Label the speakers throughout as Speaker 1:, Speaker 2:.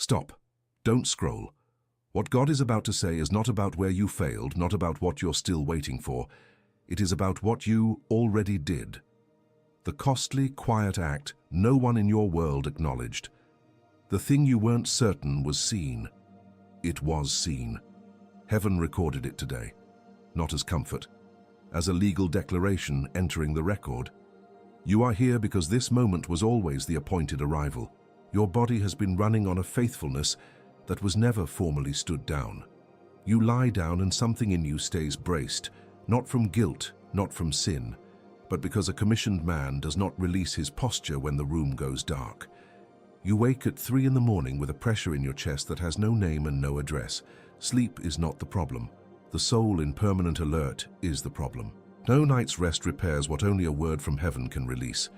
Speaker 1: Stop. Don't scroll. What God is about to say is not about where you failed, not about what you're still waiting for. It is about what you already did. The costly, quiet act no one in your world acknowledged. The thing you weren't certain was seen. It was seen. Heaven recorded it today, not as comfort, as a legal declaration entering the record. You are here because this moment was always the appointed arrival. Your body has been running on a faithfulness that was never formally stood down. You lie down and something in you stays braced, not from guilt, not from sin, but because a commissioned man does not release his posture when the room goes dark. You wake at 3 in the morning with a pressure in your chest that has no name and no address. Sleep is not the problem. The soul in permanent alert is the problem. No night's rest repairs what only a word from heaven can release.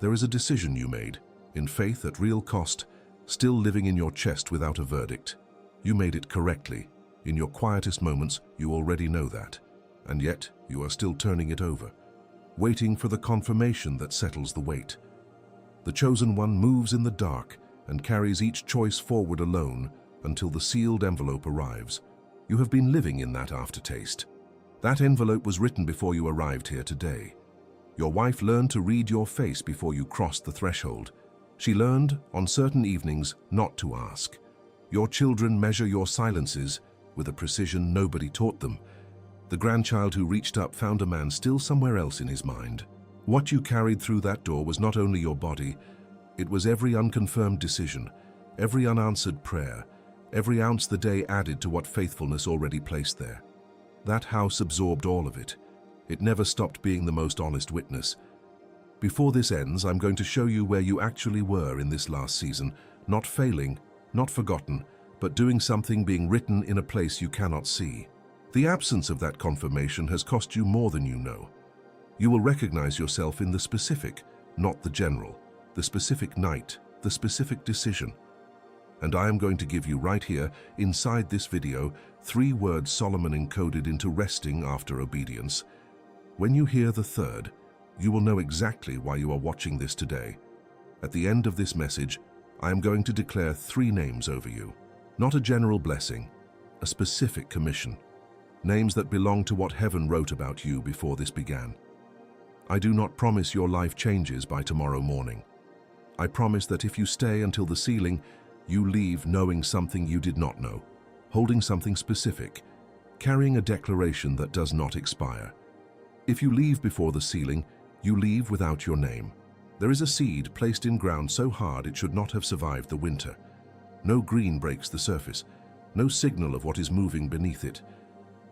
Speaker 1: There is a decision you made, in faith at real cost, still living in your chest without a verdict. You made it correctly. In your quietest moments, you already know that. And yet, you are still turning it over, waiting for the confirmation that settles the weight. The chosen one moves in the dark and carries each choice forward alone until the sealed envelope arrives. You have been living in that aftertaste. That envelope was written before you arrived here today. Your wife learned to read your face before you crossed the threshold. She learned, on certain evenings, not to ask. Your children measure your silences with a precision nobody taught them. The grandchild who reached up found a man still somewhere else in his mind. What you carried through that door was not only your body, it was every unconfirmed decision, every unanswered prayer, every ounce the day added to what faithfulness already placed there. That house absorbed all of it. It never stopped being the most honest witness. Before this ends, I'm going to show you where you actually were in this last season, not failing, not forgotten, but doing something being written in a place you cannot see. The absence of that confirmation has cost you more than you know. You will recognize yourself in the specific, not the general, the specific night, the specific decision. And I am going to give you right here, inside this video, 3 words Solomon encoded into resting after obedience. When you hear the third, you will know exactly why you are watching this today. At the end of this message, I am going to declare 3 names over you. Not a general blessing, a specific commission. Names that belong to what heaven wrote about you before this began. I do not promise your life changes by tomorrow morning. I promise that if you stay until the ceiling, you leave knowing something you did not know, holding something specific, carrying a declaration that does not expire. If you leave before the ceiling, you leave without your name. There is a seed placed in ground so hard it should not have survived the winter. No green breaks the surface, no signal of what is moving beneath it.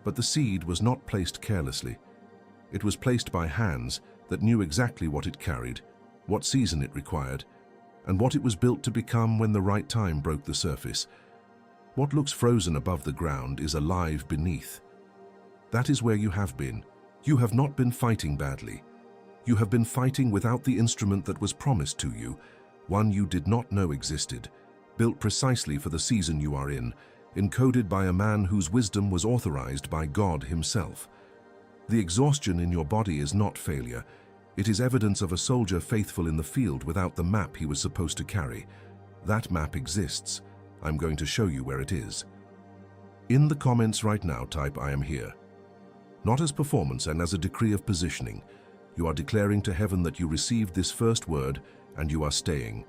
Speaker 1: But the seed was not placed carelessly. It was placed by hands that knew exactly what it carried, what season it required, and what it was built to become when the right time broke the surface. What looks frozen above the ground is alive beneath. That is where you have been. You have not been fighting badly. You have been fighting without the instrument that was promised to you, one you did not know existed, built precisely for the season you are in, encoded by a man whose wisdom was authorized by God himself. The exhaustion in your body is not failure. It is evidence of a soldier faithful in the field without the map he was supposed to carry. That map exists. I'm going to show you where it is. In the comments right now, type "I am here." Not as performance and as a decree of positioning. You are declaring to heaven that you received this first word and you are staying.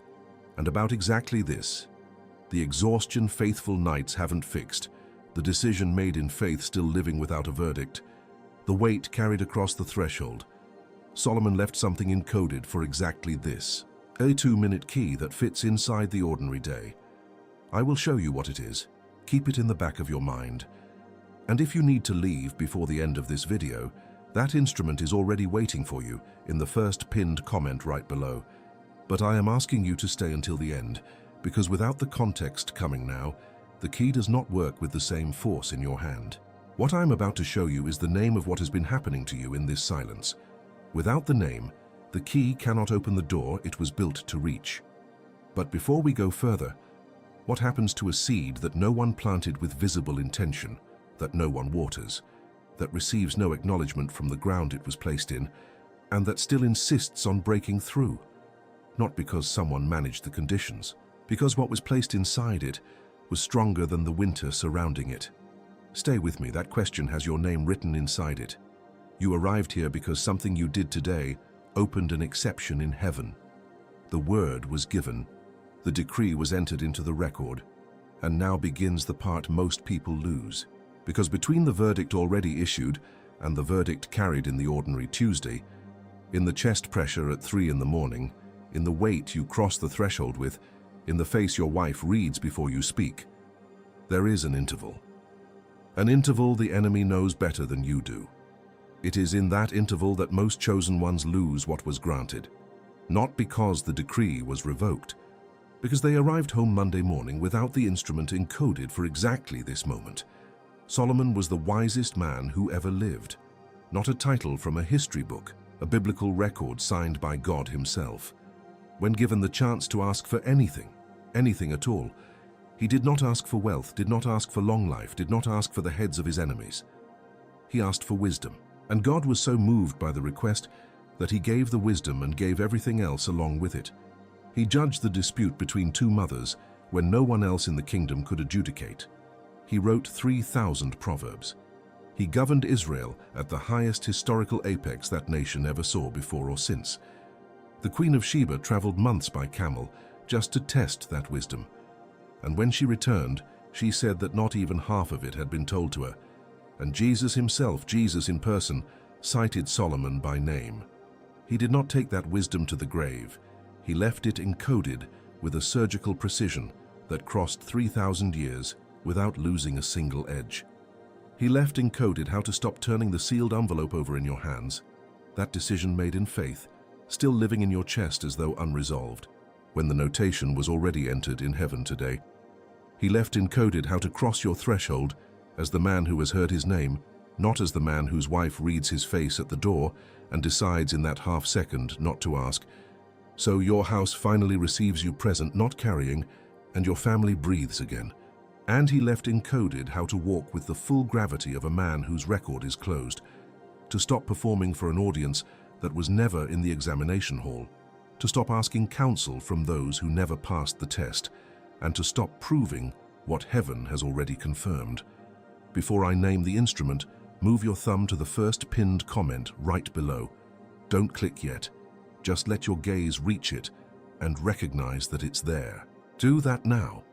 Speaker 1: And about exactly this. The exhaustion faithful nights haven't fixed. The decision made in faith still living without a verdict. The weight carried across the threshold. Solomon left something encoded for exactly this. A 2-minute key that fits inside the ordinary day. I will show you what it is. Keep it in the back of your mind. And if you need to leave before the end of this video, that instrument is already waiting for you in the first pinned comment right below. But I am asking you to stay until the end, because without the context coming now, the key does not work with the same force in your hand. What I'm about to show you is the name of what has been happening to you in this silence. Without the name, the key cannot open the door it was built to reach. But before we go further, what happens to a seed that no one planted with visible intention, that no one waters, that receives no acknowledgement from the ground it was placed in, and that still insists on breaking through? Not because someone managed the conditions, because what was placed inside it was stronger than the winter surrounding it. Stay with me, that question has your name written inside it. You arrived here because something you did today opened an exception in heaven. The word was given, the decree was entered into the record, and now begins the part most people lose. Because between the verdict already issued and the verdict carried in the ordinary Tuesday, in the chest pressure at 3 in the morning, in the weight you cross the threshold with, in the face your wife reads before you speak, there is an interval. An interval the enemy knows better than you do. It is in that interval that most chosen ones lose what was granted. Not because the decree was revoked, because they arrived home Monday morning without the instrument encoded for exactly this moment. Solomon was the wisest man who ever lived. Not a title from a history book, a biblical record signed by God himself. When given the chance to ask for anything at all, he did not ask for wealth, did not ask for long life, did not ask for the heads of his enemies. He asked for wisdom, and God was so moved by the request that he gave the wisdom and gave everything else along with it. He judged the dispute between two mothers when no one else in the kingdom could adjudicate. He wrote 3,000 proverbs. He governed Israel at the highest historical apex that nation ever saw before or since. The Queen of Sheba traveled months by camel just to test that wisdom. And when she returned, she said that not even half of it had been told to her. And Jesus himself, Jesus in person, cited Solomon by name. He did not take that wisdom to the grave. He left it encoded with a surgical precision that crossed 3,000 years without losing a single edge. He left encoded how to stop turning the sealed envelope over in your hands, that decision made in faith, still living in your chest as though unresolved, when the notation was already entered in heaven today. He left encoded how to cross your threshold as the man who has heard his name, not as the man whose wife reads his face at the door and decides in that half second not to ask. So your house finally receives you present, not carrying, and your family breathes again. And he left encoded how to walk with the full gravity of a man whose record is closed, to stop performing for an audience that was never in the examination hall, to stop asking counsel from those who never passed the test, and to stop proving what heaven has already confirmed. Before I name the instrument, move your thumb to the first pinned comment right below. Don't click yet. Just let your gaze reach it and recognize that it's there. Do that now.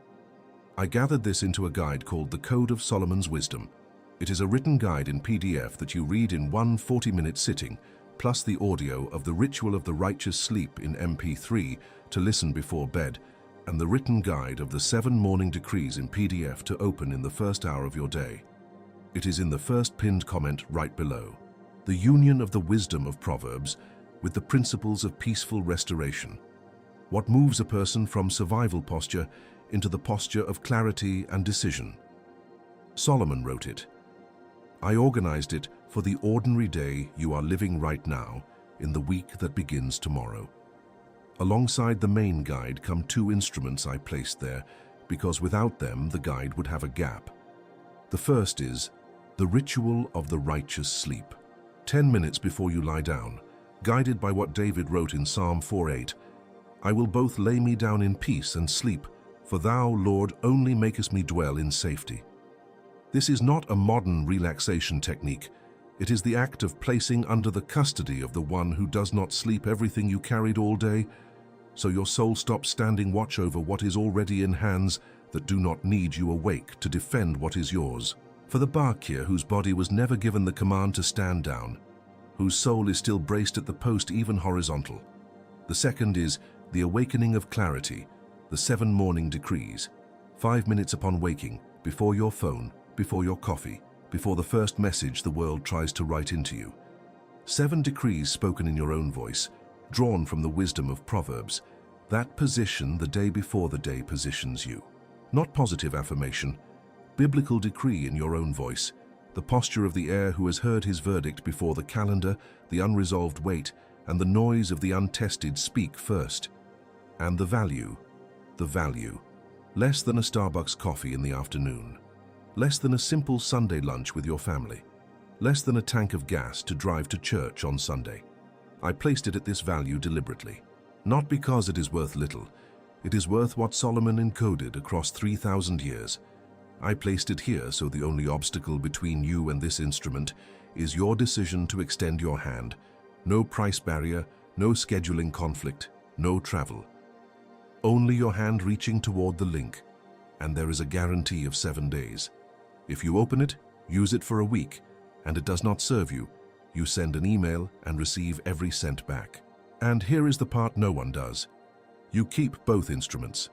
Speaker 1: I gathered this into a guide called The Code of Solomon's Wisdom. It is a written guide in PDF that you read in one 40-minute sitting, plus the audio of the Ritual of the Righteous Sleep in MP3 to listen before bed, and the written guide of the 7 morning decrees in PDF to open in the first hour of your day. It is in the first pinned comment right below. The union of the wisdom of Proverbs with the principles of peaceful restoration. What moves a person from survival posture into the posture of clarity and decision. Solomon wrote it. I organized it for the ordinary day you are living right now in the week that begins tomorrow. Alongside the main guide come 2 instruments I placed there because without them the guide would have a gap. The first is the Ritual of the Righteous Sleep. 10 minutes before you lie down, guided by what David wrote in Psalm 4:8, I will both lay me down in peace and sleep, for thou, Lord, only makest me dwell in safety. This is not a modern relaxation technique. It is the act of placing under the custody of the one who does not sleep everything you carried all day, so your soul stops standing watch over what is already in hands that do not need you awake to defend what is yours. For the Bakir whose body was never given the command to stand down, whose soul is still braced at the post even horizontal. The second is the awakening of clarity, the 7 morning decrees, 5 minutes upon waking, before your phone, before your coffee, before the first message the world tries to write into you. 7 decrees spoken in your own voice, drawn from the wisdom of Proverbs. That position the day before the day positions you. Not positive affirmation, biblical decree in your own voice, the posture of the heir who has heard his verdict before the calendar, the unresolved weight, and the noise of the untested speak first. And the value, less than a Starbucks coffee in the afternoon, less than a simple Sunday lunch with your family, less than a tank of gas to drive to church on Sunday. I placed it at this value deliberately, not because it is worth little. It is worth what Solomon encoded across 3,000 years. I placed it here so the only obstacle between you and this instrument is your decision to extend your hand. No price barrier, no scheduling conflict, no travel. Only your hand reaching toward the link, and there is a guarantee of 7 days. If you open it, use it for a week, and it does not serve you, you send an email and receive every cent back. And here is the part no one does. You keep both instruments.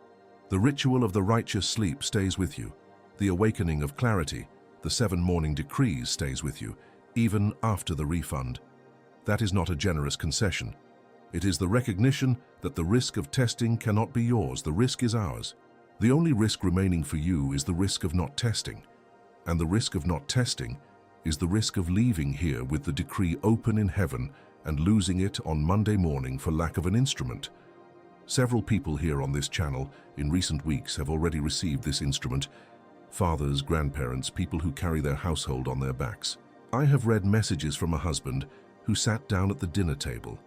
Speaker 1: The ritual of the righteous sleep stays with you. The awakening of clarity, the 7 morning decrees stays with you, even after the refund. That is not a generous concession. It is the recognition that the risk of testing cannot be yours, the risk is ours. The only risk remaining for you is the risk of not testing. And the risk of not testing is the risk of leaving here with the decree open in heaven and losing it on Monday morning for lack of an instrument. Several people here on this channel in recent weeks have already received this instrument. Fathers, grandparents, people who carry their household on their backs. I have read messages from a husband who sat down at the dinner table,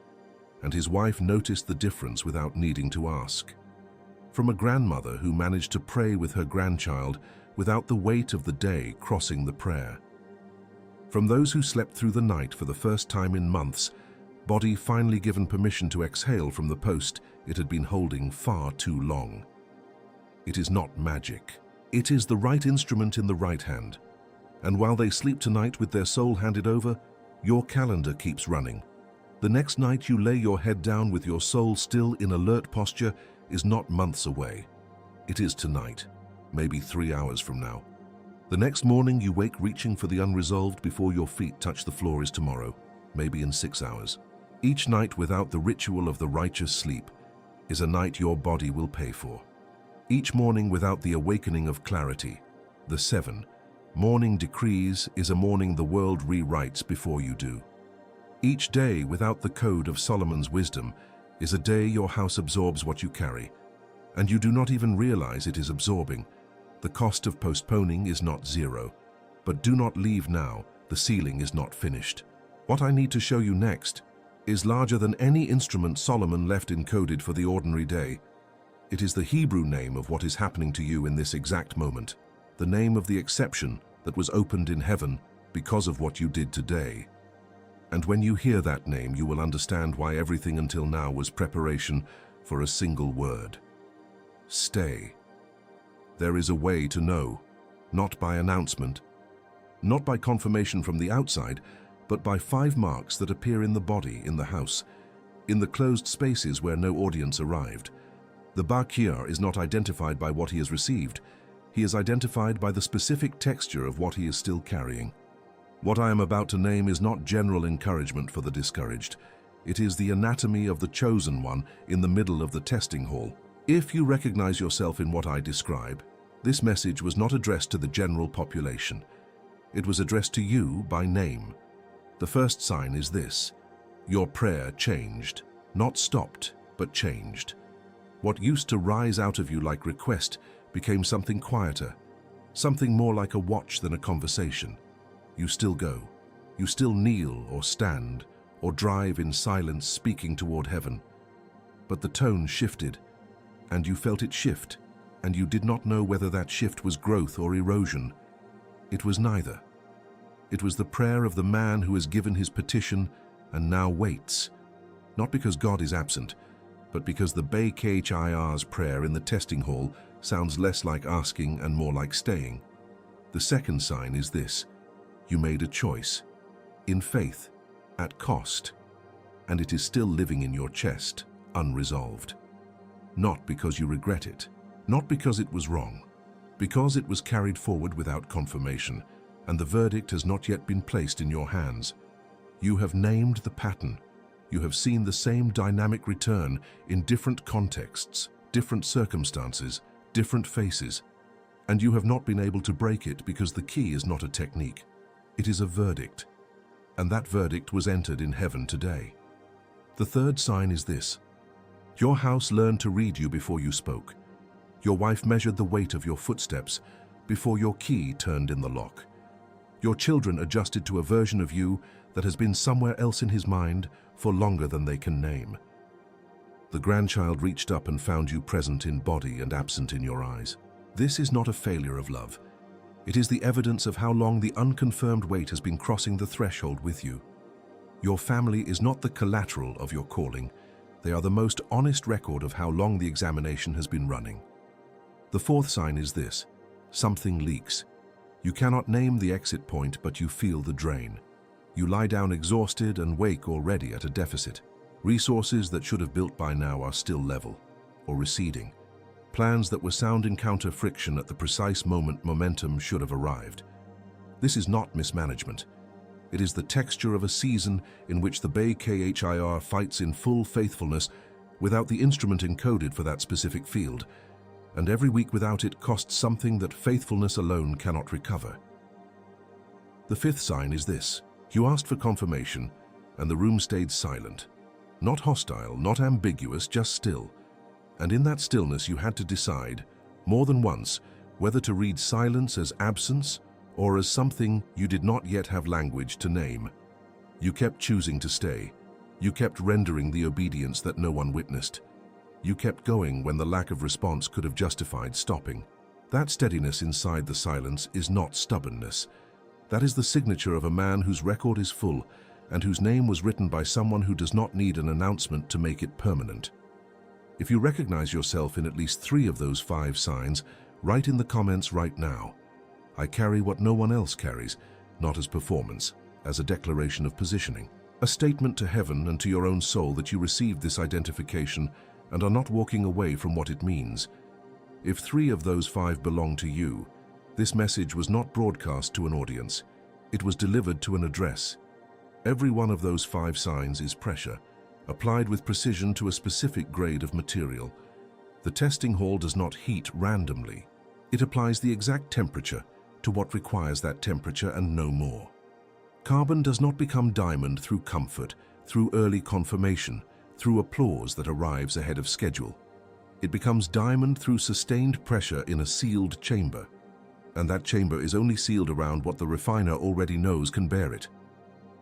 Speaker 1: and his wife noticed the difference without needing to ask. From a grandmother who managed to pray with her grandchild without the weight of the day crossing the prayer. From those who slept through the night for the first time in months, body finally given permission to exhale from the post it had been holding far too long. It is not magic. It is the right instrument in the right hand. And while they sleep tonight with their soul handed over, your calendar keeps running. The next night you lay your head down with your soul still in alert posture is not months away. It is tonight, maybe 3 hours from now. The next morning you wake reaching for the unresolved before your feet touch the floor is tomorrow, maybe in 6 hours. Each night without the ritual of the righteous sleep is a night your body will pay for. Each morning without the awakening of clarity, the 7 morning decrees, is a morning the world rewrites before you do. Each day without the code of Solomon's wisdom is a day your house absorbs what you carry, and you do not even realize it is absorbing. The cost of postponing is not zero, but do not leave now, the ceiling is not finished. What I need to show you next is larger than any instrument Solomon left encoded for the ordinary day. It is the Hebrew name of what is happening to you in this exact moment, the name of the exception that was opened in heaven because of what you did today. And when you hear that name, you will understand why everything until now was preparation for a single word. Stay. There is a way to know, not by announcement, not by confirmation from the outside, but by 5 marks that appear in the body, in the house, in the closed spaces where no audience arrived. The Bakir is not identified by what he has received. He is identified by the specific texture of what he is still carrying. What I am about to name is not general encouragement for the discouraged. It is the anatomy of the chosen one in the middle of the testing hall. If you recognize yourself in what I describe, this message was not addressed to the general population. It was addressed to you by name. The first sign is this: your prayer changed, not stopped, but changed. What used to rise out of you like request became something quieter, something more like a watch than a conversation. You still go. You still kneel or stand or drive in silence speaking toward heaven. But the tone shifted, and you felt it shift, and you did not know whether that shift was growth or erosion. It was neither. It was the prayer of the man who has given his petition and now waits, not because God is absent, but because the Bakir's prayer in the testing hall sounds less like asking and more like staying. The second sign is this: you made a choice, in faith, at cost, and it is still living in your chest, unresolved. Not because you regret it, not because it was wrong, because it was carried forward without confirmation, and the verdict has not yet been placed in your hands. You have named the pattern. You have seen the same dynamic return in different contexts, different circumstances, different faces, and you have not been able to break it because the key is not a technique. It is a verdict, and that verdict was entered in heaven today. The third sign is this: your house learned to read you before you spoke. Your wife measured the weight of your footsteps before your key turned in the lock. Your children adjusted to a version of you that has been somewhere else in his mind for longer than they can name. The grandchild reached up and found you present in body and absent in your eyes. This is not a failure of love. It is the evidence of how long the unconfirmed weight has been crossing the threshold with you. Your family is not the collateral of your calling. They are the most honest record of how long the examination has been running. The fourth sign is this: something leaks. You cannot name the exit point, but you feel the drain. You lie down exhausted and wake already at a deficit. Resources that should have built by now are still level or receding. Plans that were sound encounter friction at the precise moment momentum should have arrived. This is not mismanagement. It is the texture of a season in which the Bay KHIR fights in full faithfulness without the instrument encoded for that specific field, and every week without it costs something that faithfulness alone cannot recover. The fifth sign is this: you asked for confirmation, and the room stayed silent. Not hostile, not ambiguous, just still. And in that stillness you had to decide, more than once, whether to read silence as absence or as something you did not yet have language to name. You kept choosing to stay. You kept rendering the obedience that no one witnessed. You kept going when the lack of response could have justified stopping. That steadiness inside the silence is not stubbornness. That is the signature of a man whose record is full and whose name was written by someone who does not need an announcement to make it permanent. If you recognize yourself in at least 3 of those 5 signs, write in the comments right now: I carry what no one else carries, not as performance, as a declaration of positioning. A statement to heaven and to your own soul that you received this identification and are not walking away from what it means. If 3 of those 5 belong to you, this message was not broadcast to an audience. It was delivered to an address. Every one of those 5 signs is pressure, applied with precision to a specific grade of material. The testing hall does not heat randomly. It applies the exact temperature to what requires that temperature and no more. Carbon does not become diamond through comfort, through early confirmation, through applause that arrives ahead of schedule. It becomes diamond through sustained pressure in a sealed chamber. And that chamber is only sealed around what the refiner already knows can bear it.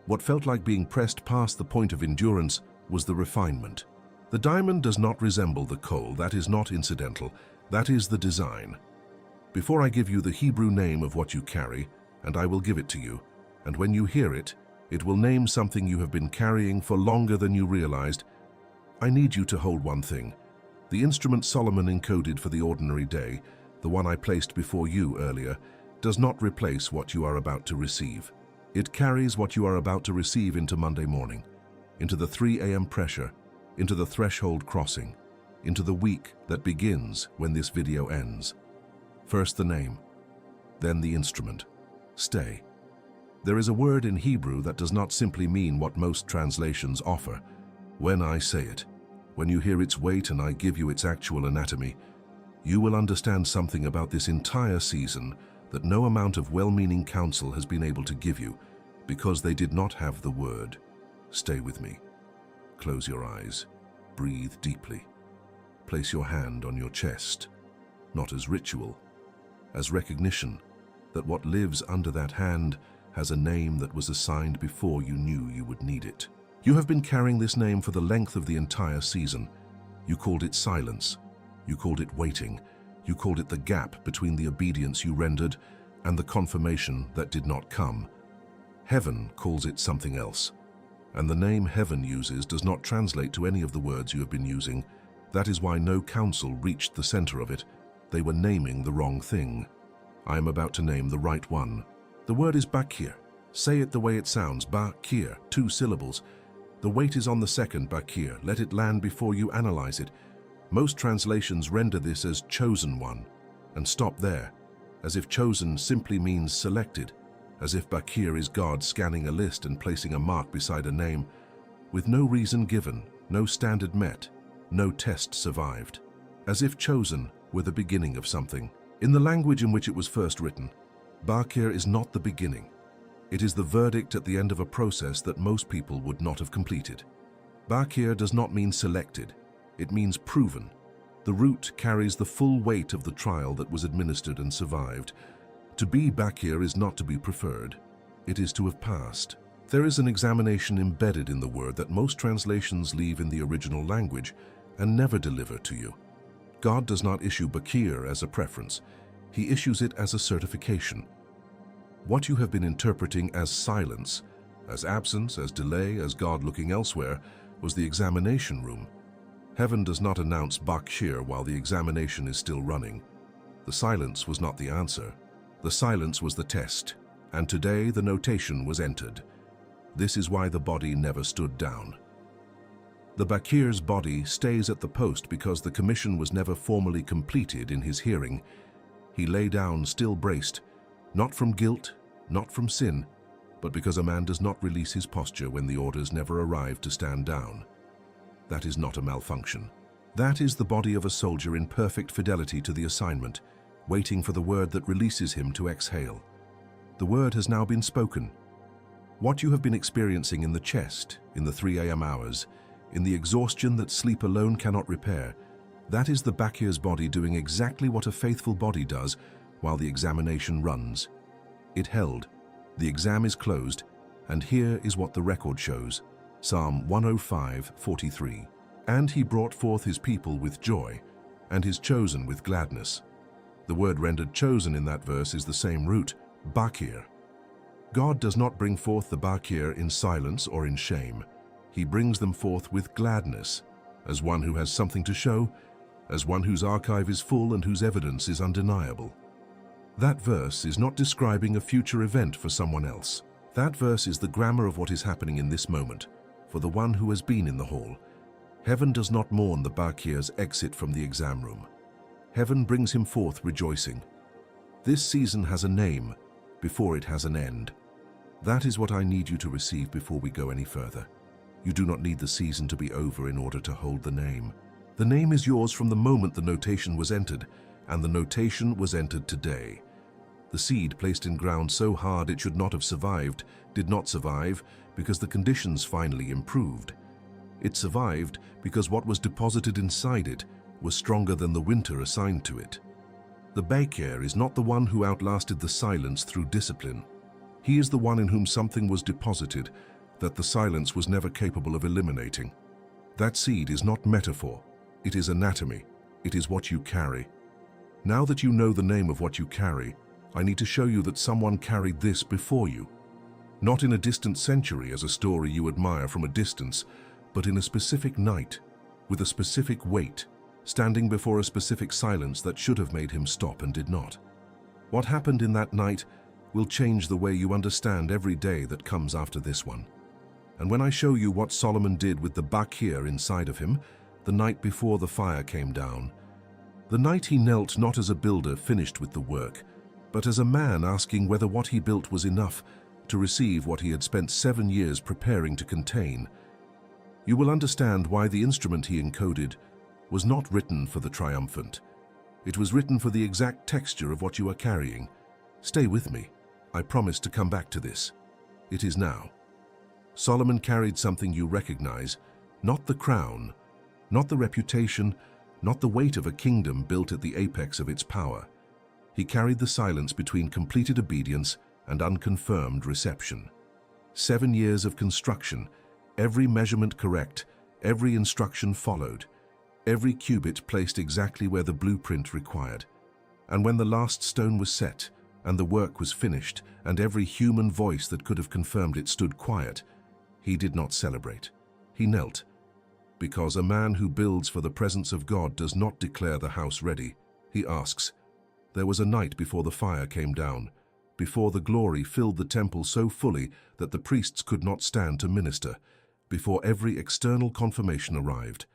Speaker 1: What felt like being pressed past the point of endurance was the refinement. The diamond does not resemble the coal. That is not incidental. That is the design. Before I give you the Hebrew name of what you carry, and I will give it to you, and when you hear it, it will name something you have been carrying for longer than you realized, I need you to hold one thing. The instrument Solomon encoded for the ordinary day, the one I placed before you earlier, does not replace what you are about to receive. It carries what you are about to receive into Monday morning, into the 3 a.m. pressure, into the threshold crossing, into the week that begins when this video ends. First the name, then the instrument. Stay. There is a word in Hebrew that does not simply mean what most translations offer. When I say it, when you hear its weight and I give you its actual anatomy, you will understand something about this entire season that no amount of well-meaning counsel has been able to give you, because they did not have the word. Stay with me. Close your eyes. Breathe deeply. Place your hand on your chest, not as ritual, as recognition that what lives under that hand has a name that was assigned before you knew you would need it. You have been carrying this name for the length of the entire season. You called it silence. You called it waiting. You called it the gap between the obedience you rendered and the confirmation that did not come. Heaven calls it something else. And the name heaven uses does not translate to any of the words you have been using. That is why no counsel reached the center of it. They were naming the wrong thing. I am about to name the right one. The word is bakir. Say it the way it sounds, bakir, 2 syllables. The weight is on the second bakir. Let it land before you analyze it. Most translations render this as chosen one, and stop there, as if chosen simply means selected, as if bakir is God scanning a list and placing a mark beside a name, with no reason given, no standard met, no test survived, as if chosen were the beginning of something. In the language in which it was first written, bakir is not the beginning. It is the verdict at the end of a process that most people would not have completed. Bakir does not mean selected. It means proven. The root carries the full weight of the trial that was administered and survived. To be bakir is not to be preferred. It is to have passed. There is an examination embedded in the word that most translations leave in the original language, and never deliver to you. God does not issue bakir as a preference. He issues it as a certification. What you have been interpreting as silence, as absence, as delay, as God looking elsewhere, was the examination room. Heaven does not announce bakir while the examination is still running. The silence was not the answer. The silence was the test, and today the notation was entered. This is why the body never stood down. The bakir's body stays at the post because the commission was never formally completed in his hearing. He lay down still braced, not from guilt, not from sin, but because a man does not release his posture when the orders never arrive to stand down. That is not a malfunction. That is the body of a soldier in perfect fidelity to the assignment, waiting for the word that releases him to exhale. The word has now been spoken. What you have been experiencing in the chest, in the 3 a.m. hours, in the exhaustion that sleep alone cannot repair, that is the bakir's body doing exactly what a faithful body does while the examination runs. It held, the exam is closed, and here is what the record shows. Psalm 105:43. And he brought forth his people with joy, and his chosen with gladness. The word rendered chosen in that verse is the same root, bakir. God does not bring forth the bakir in silence or in shame. He brings them forth with gladness, as one who has something to show, as one whose archive is full and whose evidence is undeniable. That verse is not describing a future event for someone else. That verse is the grammar of what is happening in this moment, for the one who has been in the hall. Heaven does not mourn the bakir's exit from the exam room. Heaven brings him forth rejoicing. This season has a name before it has an end. That is what I need you to receive before we go any further. You do not need the season to be over in order to hold the name. The name is yours from the moment the notation was entered, and the notation was entered today. The seed placed in ground so hard it should not have survived, did not survive because the conditions finally improved. It survived because what was deposited inside it was stronger than the winter assigned to it. The bakir is not the one who outlasted the silence through discipline. He is the one in whom something was deposited that the silence was never capable of eliminating. That seed is not metaphor, it is anatomy, it is what you carry. Now that you know the name of what you carry, I need to show you that someone carried this before you. Not in a distant century as a story you admire from a distance, but in a specific night, with a specific weight, standing before a specific silence that should have made him stop and did not. What happened in that night will change the way you understand every day that comes after this one. And when I show you what Solomon did with the bakir inside of him, the night before the fire came down, the night he knelt not as a builder finished with the work, but as a man asking whether what he built was enough to receive what he had spent 7 years preparing to contain, you will understand why the instrument he encoded was not written for the triumphant. It was written for the exact texture of what you are carrying. Stay with me. I promise to come back to this. It is now. Solomon carried something you recognize, not the crown, not the reputation, not the weight of a kingdom built at the apex of its power. He carried the silence between completed obedience and unconfirmed reception. 7 years of construction, every measurement correct, every instruction followed, every cubit placed exactly where the blueprint required. And when the last stone was set, and the work was finished, and every human voice that could have confirmed it stood quiet, he did not celebrate. He knelt, because a man who builds for the presence of God does not declare the house ready. He asks, there was a night before the fire came down, before the glory filled the temple so fully that the priests could not stand to minister, before every external confirmation arrived.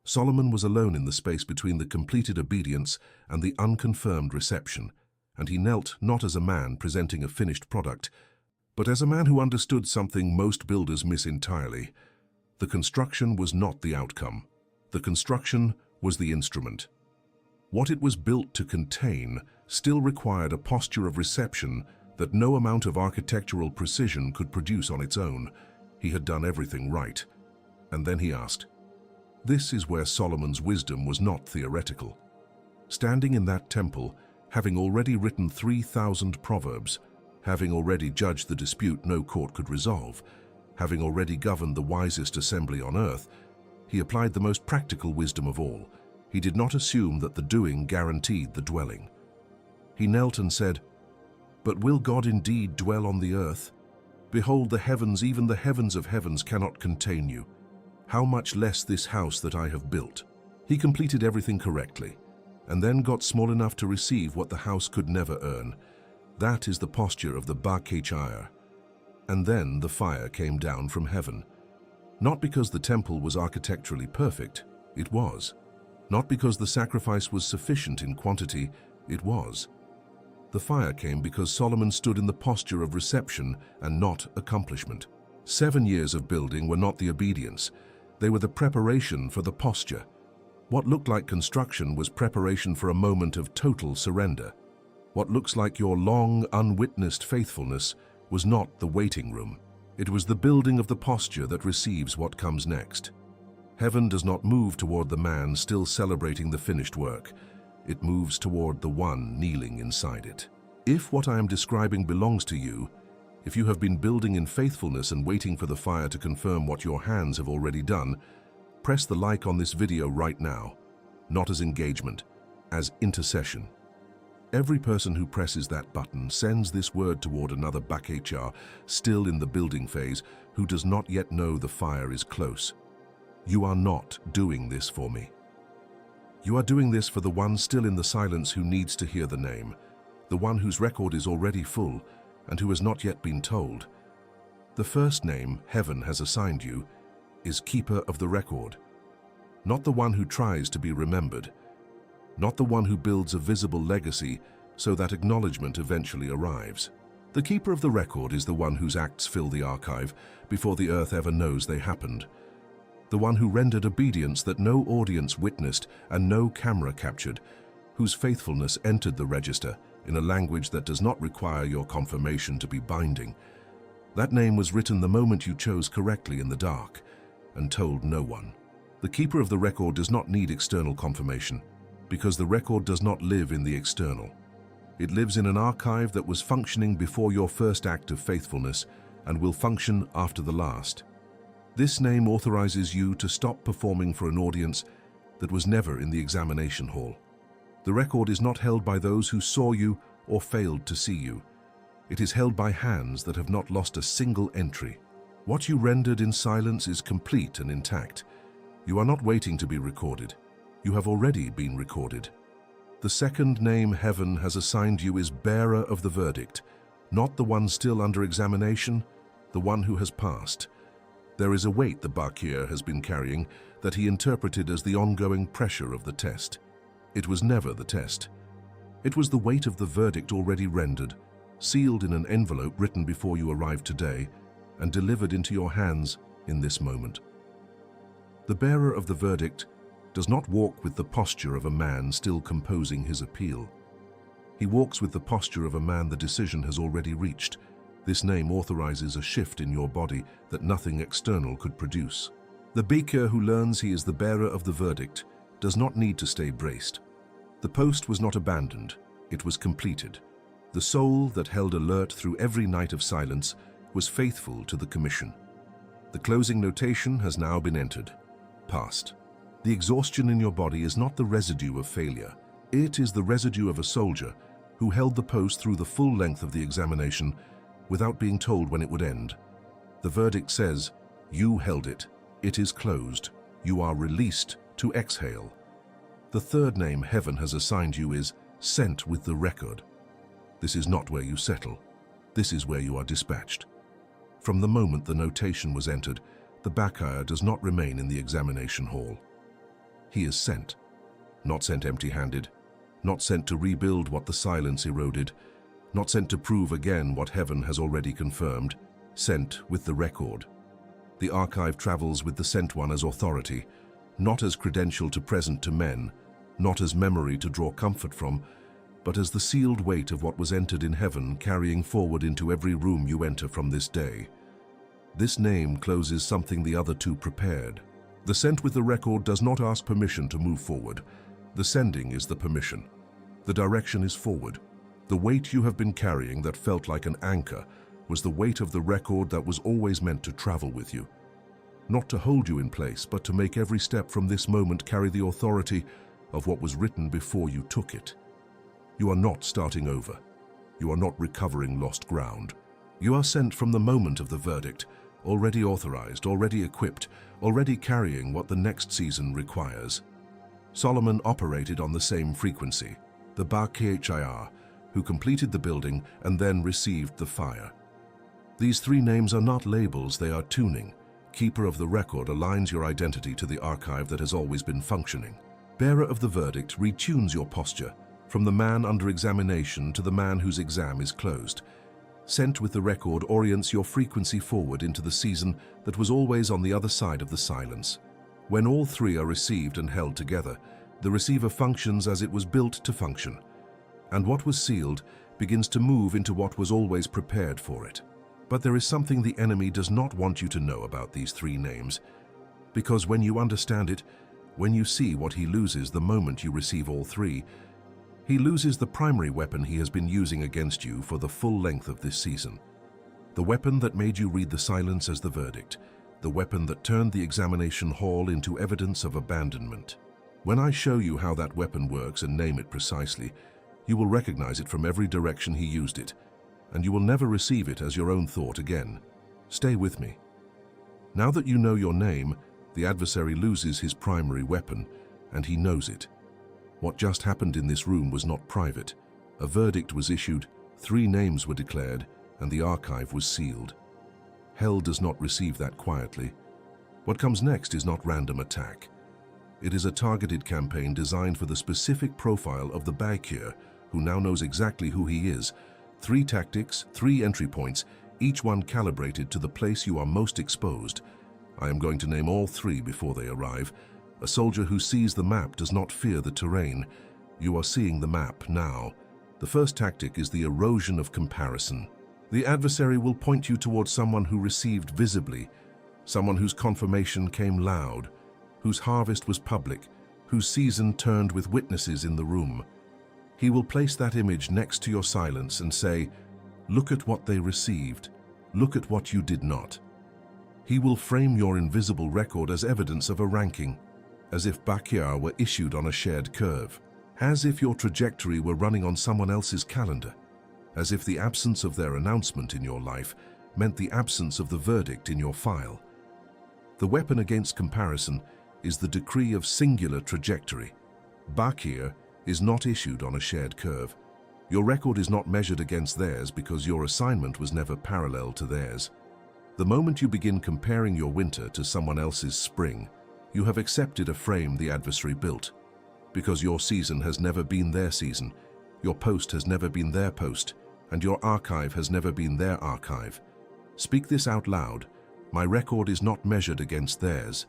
Speaker 1: Solomon was alone in the space between the completed obedience and the unconfirmed reception, and he knelt not as a man presenting a finished product, but as a man who understood something most builders miss entirely. The construction was not the outcome. The construction was the instrument. What it was built to contain still required a posture of reception that no amount of architectural precision could produce on its own. He had done everything right. And then he asked. This is where Solomon's wisdom was not theoretical. Standing in that temple, having already written 3,000 proverbs, having already judged the dispute no court could resolve, having already governed the wisest assembly on earth, He applied the most practical wisdom of all. He did not assume that the doing guaranteed the dwelling. He knelt and said, "But will God indeed dwell on the earth? Behold the heavens, even the heavens of heavens cannot contain you. How much less this house that I have built?" He completed everything correctly, and then got small enough to receive what the house could never earn. That is the posture of the Bakechire. And then the fire came down from heaven. Not because the temple was architecturally perfect, it was. Not because the sacrifice was sufficient in quantity, it was. The fire came because Solomon stood in the posture of reception and not accomplishment. 7 years of building were not the obedience, they were the preparation for the posture. What looked like construction was preparation for a moment of total surrender. What looks like your long, unwitnessed faithfulness was not the waiting room. It was the building of the posture that receives what comes next. Heaven does not move toward the man still celebrating the finished work. It moves toward the one kneeling inside it. If what I am describing belongs to you, if you have been building in faithfulness and waiting for the fire to confirm what your hands have already done, press the like on this video right now, not as engagement, as intercession. Every person who presses that button sends this word toward another Bakechar, still in the building phase, who does not yet know the fire is close. You are not doing this for me. You are doing this for the one still in the silence who needs to hear the name, the one whose record is already full and who has not yet been told. The first name heaven has assigned you is Keeper of the Record, not the one who tries to be remembered, not the one who builds a visible legacy so that acknowledgement eventually arrives. The Keeper of the Record is the one whose acts fill the archive before the earth ever knows they happened, the one who rendered obedience that no audience witnessed and no camera captured, whose faithfulness entered the register in a language that does not require your confirmation to be binding. That name was written the moment you chose correctly in the dark and told no one. The Keeper of the Record does not need external confirmation, because the record does not live in the external. It lives in an archive that was functioning before your first act of faithfulness and will function after the last. This name authorizes you to stop performing for an audience that was never in the examination hall. The record is not held by those who saw you or failed to see you. It is held by hands that have not lost a single entry. What you rendered in silence is complete and intact. You are not waiting to be recorded. You have already been recorded. The second name heaven has assigned you is Bearer of the Verdict, not the one still under examination, the one who has passed. There is a weight the Bakir has been carrying that he interpreted as the ongoing pressure of the test. It was never the test. It was the weight of the verdict already rendered, sealed in an envelope written before you arrived today, and delivered into your hands in this moment. The bearer of the verdict does not walk with the posture of a man still composing his appeal. He walks with the posture of a man the decision has already reached. This name authorizes a shift in your body that nothing external could produce. The Bakir who learns he is the bearer of the verdict does not need to stay braced. The post was not abandoned, it was completed. The soul that held alert through every night of silence was faithful to the commission. The closing notation has now been entered. Passed. The exhaustion in your body is not the residue of failure. It is the residue of a soldier who held the post through the full length of the examination without being told when it would end. The verdict says, you held it. It is closed. You are released to exhale. The third name heaven has assigned you is sent with the record. This is not where you settle. This is where you are dispatched. From the moment the notation was entered, the Bakir does not remain in the examination hall. He is sent. Not sent empty-handed. Not sent to rebuild what the silence eroded. Not sent to prove again what heaven has already confirmed. Sent with the record. The archive travels with the sent one as authority, not as credential to present to men, not as memory to draw comfort from, but as the sealed weight of what was entered in heaven carrying forward into every room you enter from this day. This name closes something the other two prepared. The sent with the record does not ask permission to move forward. The sending is the permission. The direction is forward. The weight you have been carrying that felt like an anchor was the weight of the record that was always meant to travel with you. not to hold you in place, but to make every step from this moment carry the authority of what was written before you took it. You are not starting over. You are not recovering lost ground. You are sent from the moment of the verdict, already authorized, already equipped, already carrying what the next season requires. Solomon operated on the same frequency, the Ba-Khir, who completed the building and then received the fire. These three names are not labels, they are tuning. Keeper of the record aligns your identity to the archive that has always been functioning. Bearer of the verdict retunes your posture, from the man under examination to the man whose exam is closed. Sent with the record orients your frequency forward into the season that was always on the other side of the silence. When all three are received and held together, the receiver functions as it was built to function, and what was sealed begins to move into what was always prepared for it. But there is something the enemy does not want you to know about these three names, because when you understand it, when you see what he loses the moment you receive all three, he loses the primary weapon he has been using against you for the full length of this season. The weapon that made you read the silence as the verdict, the weapon that turned the examination hall into evidence of abandonment. When I show you how that weapon works and name it precisely, you will recognize it from every direction he used it, and you will never receive it as your own thought again. Stay with me. Now that you know your name, the adversary loses his primary weapon, and he knows it. What just happened in this room was not private. A verdict was issued, three names were declared, and the archive was sealed. Hell does not receive that quietly. What comes next is not random attack. It is a targeted campaign designed for the specific profile of the Ba-Khir, who now knows exactly who he is. 3 tactics, 3 entry points, each one calibrated to the place you are most exposed. I am going to name all 3 before they arrive. A soldier who sees the map does not fear the terrain. You are seeing the map now. The first tactic is the erosion of comparison. The adversary will point you towards someone who received visibly, someone whose confirmation came loud, whose harvest was public, whose season turned with witnesses in the room. He will place that image next to your silence and say, "Look at what they received. Look at what you did not." He will frame your invisible record as evidence of a ranking, as if Ba-Khir were issued on a shared curve, as if your trajectory were running on someone else's calendar, as if the absence of their announcement in your life meant the absence of the verdict in your file. The weapon against comparison is the decree of singular trajectory. Ba-Khir is not issued on a shared curve. Your record is not measured against theirs because your assignment was never parallel to theirs. The moment you begin comparing your winter to someone else's spring, you have accepted a frame the adversary built. Because your season has never been their season, your post has never been their post, and your archive has never been their archive. Speak this out loud. My record is not measured against theirs.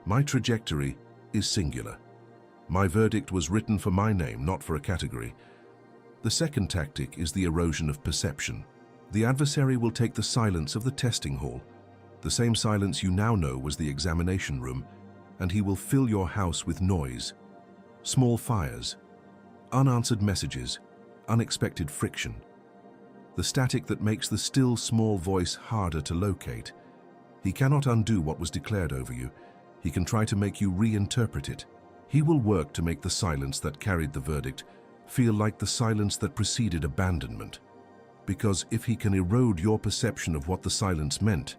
Speaker 1: My trajectory is singular. My verdict was written for my name, not for a category. The second tactic is the erosion of perception. The adversary will take the silence of the testing hall, the same silence you now know was the examination room, and he will fill your house with noise, small fires, unanswered messages, unexpected friction. The static that makes the still small voice harder to locate. He cannot undo what was declared over you. He can try to make you reinterpret it. He will work to make the silence that carried the verdict feel like the silence that preceded abandonment. Because if he can erode your perception of what the silence meant,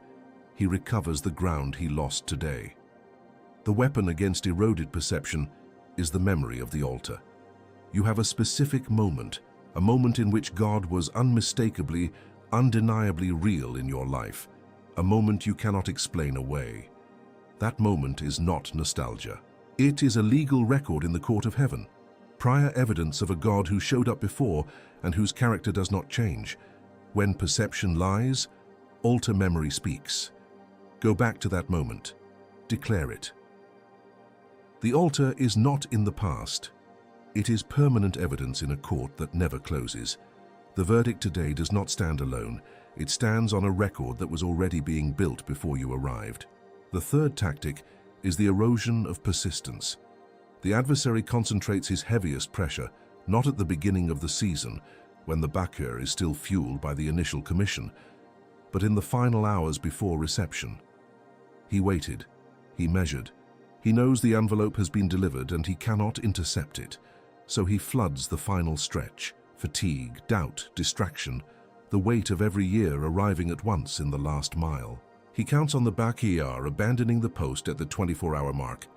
Speaker 1: he recovers the ground he lost today. The weapon against eroded perception is the memory of the altar. You have a specific moment, a moment in which God was unmistakably, undeniably real in your life, a moment you cannot explain away. That moment is not nostalgia. It is a legal record in the court of heaven, prior evidence of a God who showed up before and whose character does not change. When perception lies, altar memory speaks. Go back to that moment. Declare it. The altar is not in the past. It is permanent evidence in a court that never closes. The verdict today does not stand alone. It stands on a record that was already being built before you arrived. The third tactic is the erosion of persistence. The adversary concentrates his heaviest pressure not at the beginning of the season, when the Ba-Khir is still fueled by the initial commission, but in the final hours before reception. He waited. He measured. He knows the envelope has been delivered and he cannot intercept it. So he floods the final stretch. Fatigue, doubt, distraction, the weight of every year arriving at once in the last mile. He counts on the backyard abandoning the post at the 24-hour mark.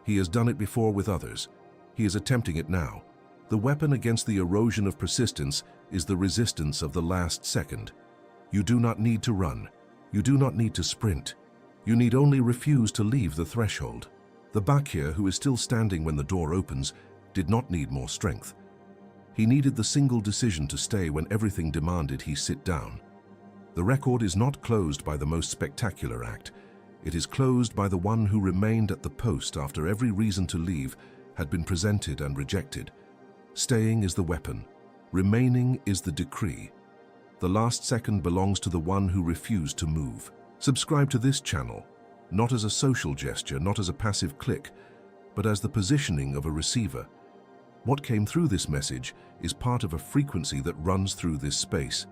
Speaker 1: He has done it before with others. He is attempting it now. The weapon against the erosion of persistence is the resistance of the last second. You do not need to run. You do not need to sprint. You need only refuse to leave the threshold. The Bakir, who is still standing when the door opens, did not need more strength. He needed the single decision to stay when everything demanded he sit down. The record is not closed by the most spectacular act. It is closed by the one who remained at the post after every reason to leave had been presented and rejected. Staying is the weapon. Remaining is the decree. The last second belongs to the one who refused to move. Subscribe to this channel, not as a social gesture, not as a passive click, but as the positioning of a receiver. What came through this message is part of a frequency that runs through this space.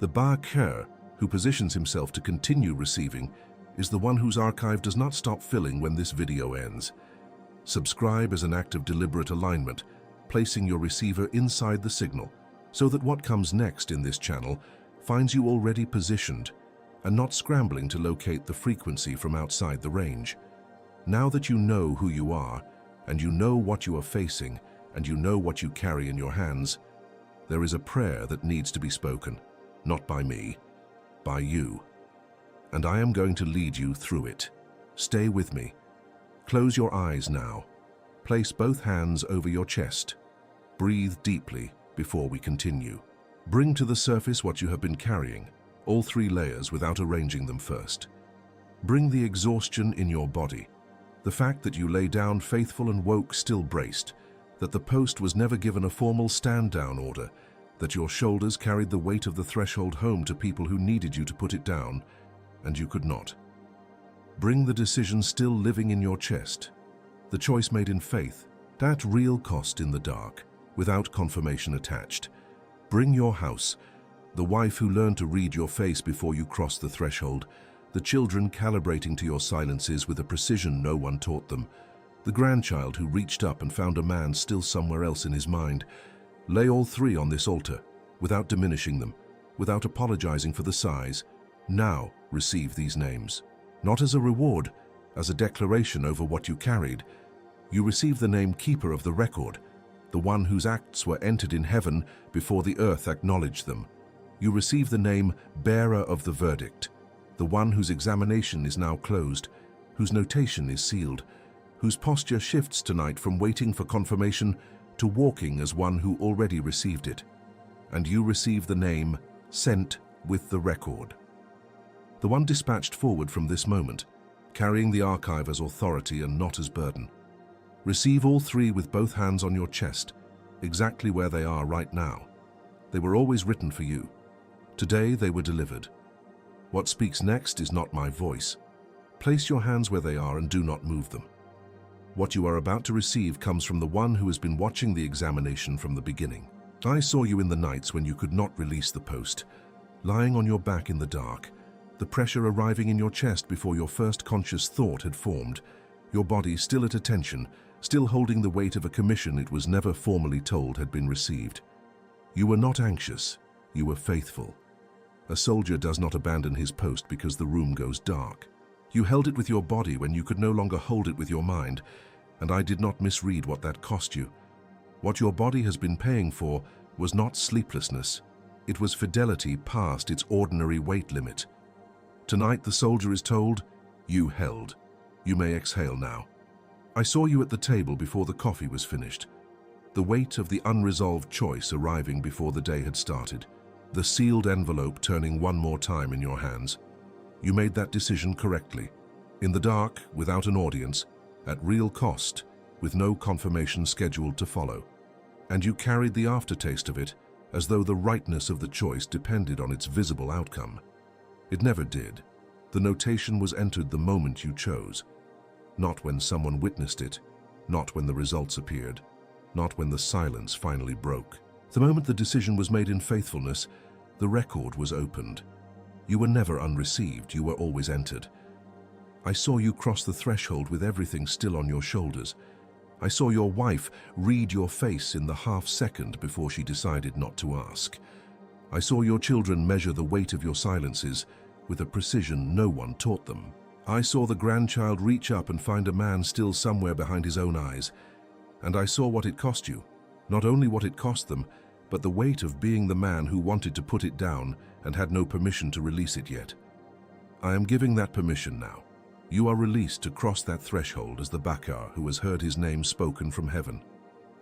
Speaker 1: The Bakir, who positions himself to continue receiving, is the one whose archive does not stop filling when this video ends. Subscribe as an act of deliberate alignment, placing your receiver inside the signal, so that what comes next in this channel finds you already positioned and not scrambling to locate the frequency from outside the range. Now that you know who you are, and you know what you are facing, and you know what you carry in your hands, there is a prayer that needs to be spoken, not by me, by you. And I am going to lead you through it. Stay with me. Close your eyes now. Place both hands over your chest. Breathe deeply before we continue. Bring to the surface what you have been carrying, all 3 layers without arranging them first. Bring the exhaustion in your body, the fact that you lay down faithful and woke still braced, that the post was never given a formal stand-down order, that your shoulders carried the weight of the threshold home to people who needed you to put it down, and you could not. Bring the decision still living in your chest, the choice made in faith, that real cost in the dark, without confirmation attached. Bring your house, the wife who learned to read your face before you crossed the threshold, the children calibrating to your silences with a precision no one taught them, the grandchild who reached up and found a man still somewhere else in his mind. Lay all 3 on this altar, without diminishing them, without apologizing for the size. Now receive these names, not as a reward, as a declaration over what you carried. You receive the name Keeper of the Record, the one whose acts were entered in heaven before the earth acknowledged them. You receive the name Bearer of the Verdict, the one whose examination is now closed, whose notation is sealed, whose posture shifts tonight from waiting for confirmation to walking as one who already received it. And you receive the name Sent with the Record, the one dispatched forward from this moment, carrying the archive as authority and not as burden. Receive all 3 with both hands on your chest, exactly where they are right now. They were always written for you. Today they were delivered. What speaks next is not my voice. Place your hands where they are and do not move them. What you are about to receive comes from the one who has been watching the examination from the beginning. I saw you in the nights when you could not release the post, lying on your back in the dark, the pressure arriving in your chest before your first conscious thought had formed, your body still at attention, still holding the weight of a commission it was never formally told had been received. You were not anxious, you were faithful. A soldier does not abandon his post because the room goes dark. You held it with your body when you could no longer hold it with your mind, and I did not misread what that cost you. What your body has been paying for was not sleeplessness. It was fidelity past its ordinary weight limit. Tonight the soldier is told, you held. You may exhale now. I saw you at the table before the coffee was finished. The weight of the unresolved choice arriving before the day had started. The sealed envelope turning one more time in your hands. You made that decision correctly. In the dark, without an audience, at real cost, with no confirmation scheduled to follow. And you carried the aftertaste of it as though the rightness of the choice depended on its visible outcome. It never did. The notation was entered the moment you chose. Not when someone witnessed it, not when the results appeared, not when the silence finally broke. The moment the decision was made in faithfulness, the record was opened. You were never unreceived, you were always entered. I saw you cross the threshold with everything still on your shoulders. I saw your wife read your face in the half-second before she decided not to ask. I saw your children measure the weight of your silences with a precision no one taught them. I saw the grandchild reach up and find a man still somewhere behind his own eyes. And I saw what it cost you. Not only what it cost them, but the weight of being the man who wanted to put it down and had no permission to release it yet. I am giving that permission now. You are released to cross that threshold as the Bakar who has heard his name spoken from heaven.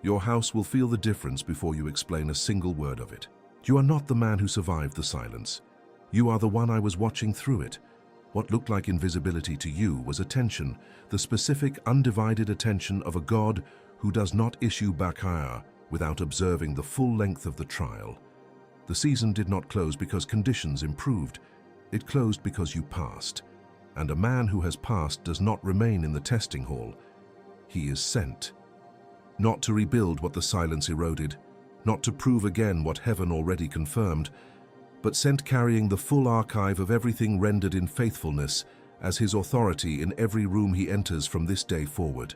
Speaker 1: Your house will feel the difference before you explain a single word of it. You are not the man who survived the silence. You are the one I was watching through it. What looked like invisibility to you was attention, the specific, undivided attention of a God who does not issue Bakar without observing the full length of the trial. The season did not close because conditions improved. It closed because you passed. And a man who has passed does not remain in the testing hall. He is sent. Not to rebuild what the silence eroded, not to prove again what heaven already confirmed, but sent carrying the full archive of everything rendered in faithfulness as his authority in every room he enters from this day forward.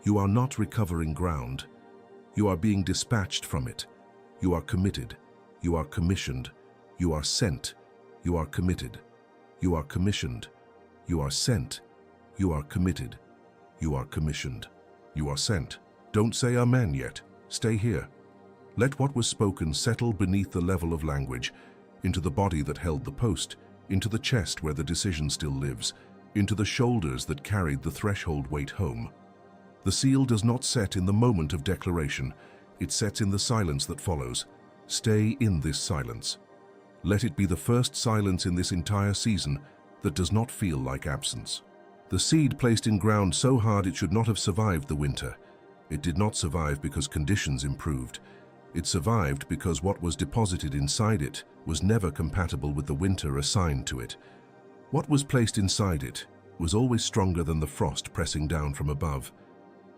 Speaker 1: You are not recovering ground. You are being dispatched from it. You are committed. You are commissioned. You are sent. You are committed. You are commissioned. You are sent. You are committed. You are commissioned. You are sent. Don't say amen yet. Stay here. Let what was spoken settle beneath the level of language, into the body that held the post, into the chest where the decision still lives, into the shoulders that carried the threshold weight home. The seal does not set in the moment of declaration. It sets in the silence that follows. Stay in this silence. Let it be the first silence in this entire season that does not feel like absence. The seed placed in ground so hard it should not have survived the winter. It did not survive because conditions improved. It survived because what was deposited inside it was never compatible with the winter assigned to it. What was placed inside it was always stronger than the frost pressing down from above.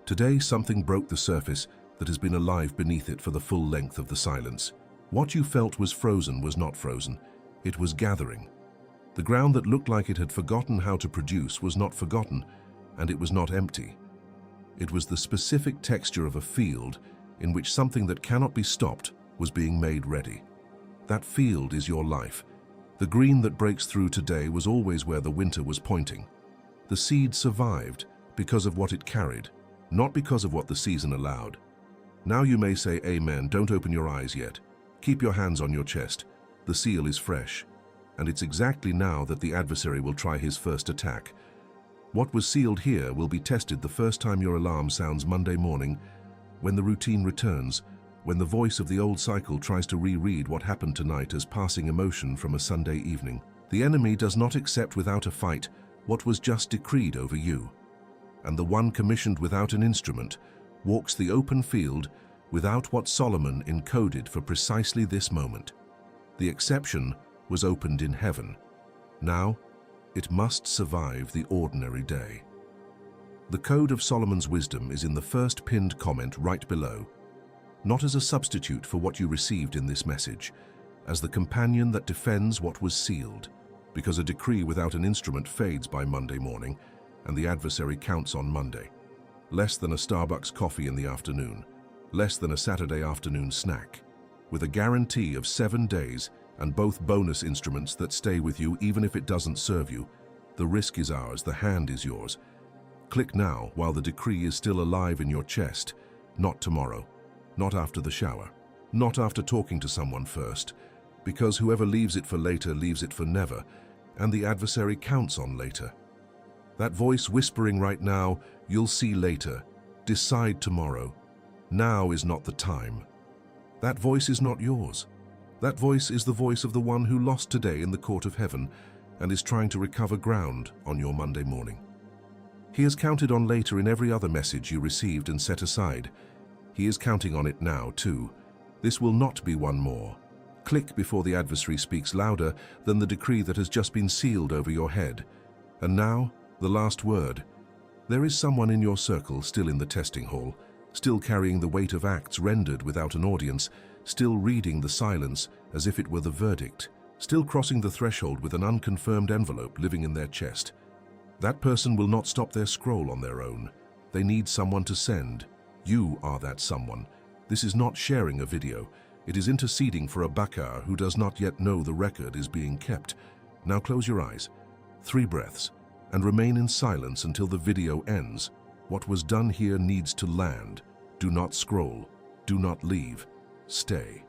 Speaker 1: Today something broke the surface that has been alive beneath it for the full length of the silence. What you felt was not frozen. It was gathering. The ground that looked like it had forgotten how to produce was not forgotten, and it was not empty. It was the specific texture of a field in which something that cannot be stopped was being made ready. That field is your life. The green that breaks through today was always where the winter was pointing. The seed survived because of what it carried, not because of what the season allowed. Now you may say amen. Don't open your eyes yet. Keep your hands on your chest. The seal is fresh, and it's exactly now that the adversary will try his first attack. What was sealed here will be tested the first time your alarm sounds Monday morning, when the routine returns, when the voice of the old cycle tries to reread what happened tonight as passing emotion from a Sunday evening. The enemy does not accept without a fight what was just decreed over you. And the one commissioned without an instrument walks the open field without what Solomon encoded for precisely this moment. The exception was opened in heaven. Now, it must survive the ordinary day. The code of Solomon's wisdom is in the first pinned comment right below, not as a substitute for what you received in this message, as the companion that defends what was sealed, because a decree without an instrument fades by Monday morning, and the adversary counts on Monday. Less than a Starbucks coffee in the afternoon, less than a Saturday afternoon snack, with a guarantee of 7 days and both bonus instruments that stay with you even if it doesn't serve you. The risk is ours, the hand is yours. Click now while the decree is still alive in your chest, not tomorrow, not after the shower, not after talking to someone first, because whoever leaves it for later leaves it for never, and the adversary counts on later. That voice whispering right now, you'll see later, decide tomorrow, now is not the time. That voice is not yours. That voice is the voice of the one who lost today in the court of heaven and is trying to recover ground on your Monday morning. He has counted on later in every other message you received and set aside. He is counting on it now, too. This will not be one more. Click before the adversary speaks louder than the decree that has just been sealed over your head. And now, the last word. There is someone in your circle still in the testing hall, still carrying the weight of acts rendered without an audience, still reading the silence as if it were the verdict, still crossing the threshold with an unconfirmed envelope living in their chest. That person will not stop their scroll on their own. They need someone to send. You are that someone. This is not sharing a video. It is interceding for a bakar who does not yet know the record is being kept. Now close your eyes, 3 breaths, and remain in silence until the video ends. What was done here needs to land. Do not scroll. Do not leave. Stay.